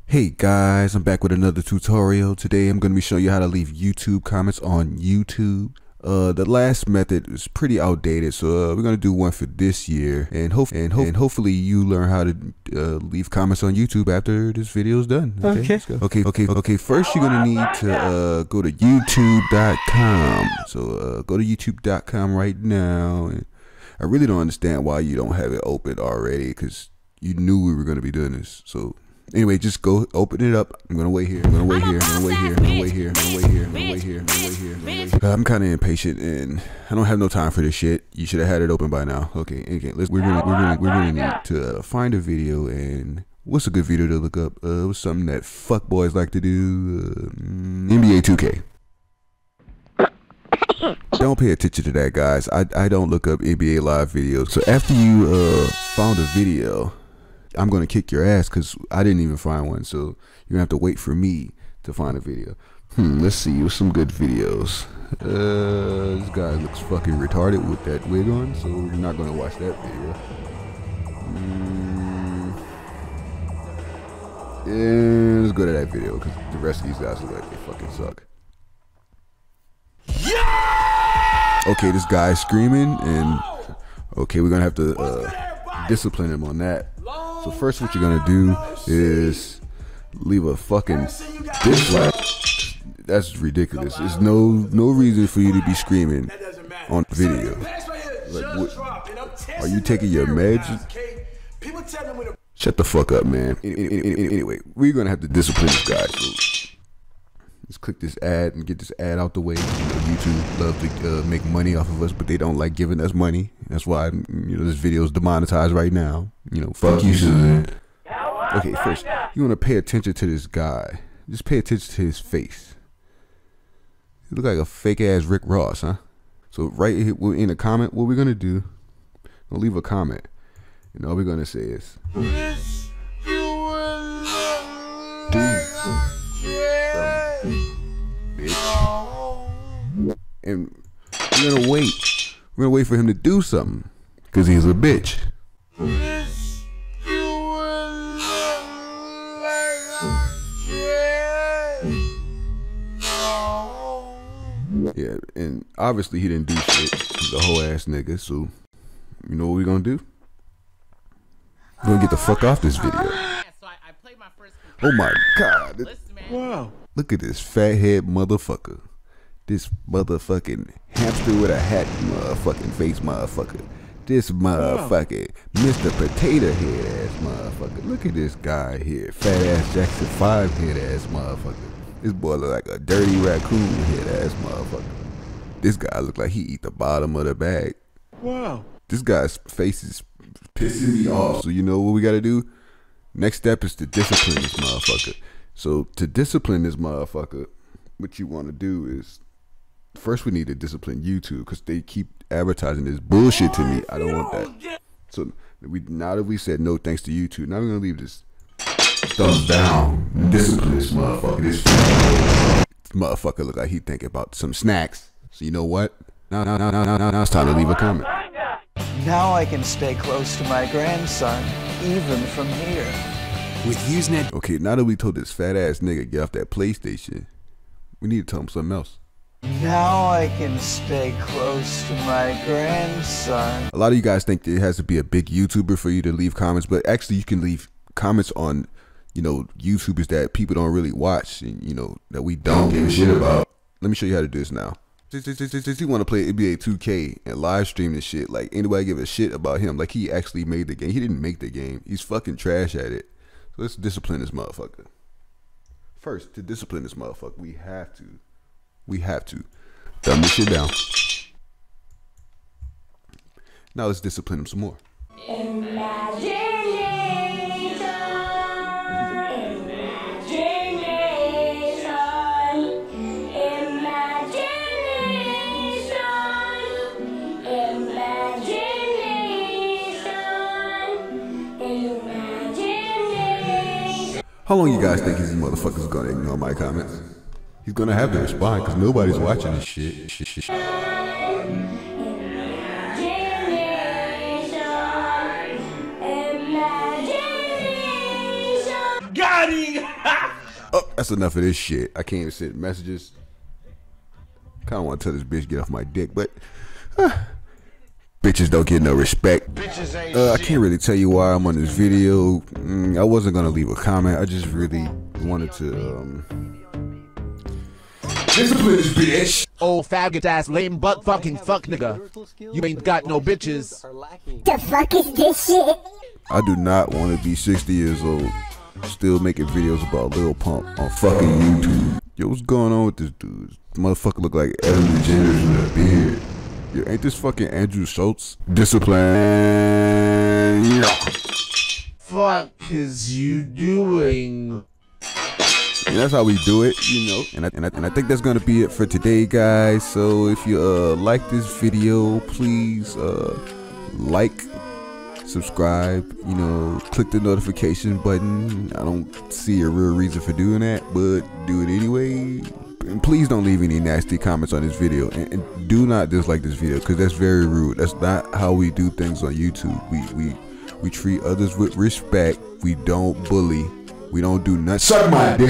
Hey guys, I'm back with another tutorial. Today I'm going to be showing you how to leave YouTube comments on YouTube. The last method is pretty outdated, so we're going to do one for this year, and hopefully you learn how to leave comments on YouTube after this video is done. Okay, let's go. Okay. First you're going to need to go to youtube.com. So go to youtube.com right now. And I really don't understand why you don't have it open already, because you knew we were going to be doing this. So anyway, just go open it up. I'm gonna wait here. I'm kind of impatient and I don't have no time for this shit. You should have had it open by now. Okay. We're gonna need to find a video. And what's a good video to look up? What's something that fuckboys like to do? NBA 2K. Don't pay attention to that, guys. I don't look up NBA live videos. So after you found a video, I'm gonna kick your ass because I didn't even find one, so you're gonna have to wait for me to find a video. Let's see, what's some good videos. This guy looks fucking retarded with that wig on, so we're not gonna watch that video. Yeah, let's go to that video because the rest of these guys look like they fucking suck. Okay, this guy's screaming, and okay, we're gonna have to discipline him on that. So first what you're gonna do is leave a fucking dislike. That's ridiculous. There's no reason for you to be screaming on video. Like, what? Are you taking your meds? Shut the fuck up, man. Anyway, we're gonna have to discipline this guy. So let's click this ad and get this ad out the way. YouTube love to make money off of us, but they don't like giving us money. That's why this video is demonetized right now. Fuck you, Susan. Okay, first you want to pay attention to this guy. Just pay attention to his face. He look like a fake ass Rick Ross, huh? So right here in the comment, what we're gonna do? We'll leave a comment, and all we're gonna say is, and we're gonna wait. We're gonna wait for him to do something, cause he's a bitch. Yeah, and obviously he didn't do shit. He's a whole ass nigga. So you know what we're gonna do? We're gonna get the fuck off this video. Oh my god! Wow! Look at this fat head motherfucker. This motherfucking hamster with a hat motherfucking face motherfucker. This motherfucking Mr. Potato Head ass motherfucker. Look at this guy here. Fat ass Jackson 5 head ass motherfucker. This boy look like a dirty raccoon head ass motherfucker. This guy look like he eat the bottom of the bag. Wow. This guy's face is pissing me off. So you know what we gotta do? Next step is to discipline this motherfucker. So to discipline this motherfucker, what you wanna do is, first we need to discipline YouTube because they keep advertising this bullshit to me. I don't want that. So now that we said no thanks to YouTube, now we're gonna leave this thumbs down. Discipline this motherfucker. This motherfucker look like he thinking about some snacks. So you know what? Now it's time to leave a comment. Now I can stay close to my grandson, even from here. With Usenet. Okay, now that we told this fat ass nigga get off that PlayStation, we need to tell him something else. Now I can stay close to my grandson. A lot of you guys think it has to be a big YouTuber for you to leave comments, but actually you can leave comments on, YouTubers that people don't really watch and, that we don't give a shit about. Let me show you how to do this now. Since you want to play NBA 2K and live stream this shit, like anybody give a shit about him, like he actually made the game. He didn't make the game. He's fucking trash at it. So let's discipline this motherfucker. First, to discipline this motherfucker, we have to dumb this shit down. Now let's discipline him some more. How long you guys think these motherfuckers gonna ignore my comments? He's gonna have to respond because nobody's watching this shit. God funny. Oh, that's enough of this shit. I can't even send messages. Kind of want to tell this bitch get off my dick, but bitches don't get no respect. I can't really tell you why I'm on this video. I wasn't gonna leave a comment. I just really wanted to discipline this bitch. Old faggot ass lame butt fucking fuck nigga. You ain't got no bitches. The fuck is this shit? I do not want to be 60 years old still making videos about Lil Pump on fucking YouTube. Yo, what's going on with this dude? This motherfucker look like Ellen DeGeneres with a beard. Yo, ain't this fucking Andrew Schultz? Discipline. Fuck is you doing? And that's how we do it, you know. And I think that's gonna be it for today, guys. So if you like this video, please like, subscribe, you know, click the notification button. I don't see a real reason for doing that, but do it anyway. And please don't leave any nasty comments on this video, and do not dislike this video, because that's very rude. That's not how we do things on YouTube. We treat others with respect. We don't bully. We don't do nothing. Suck my dick.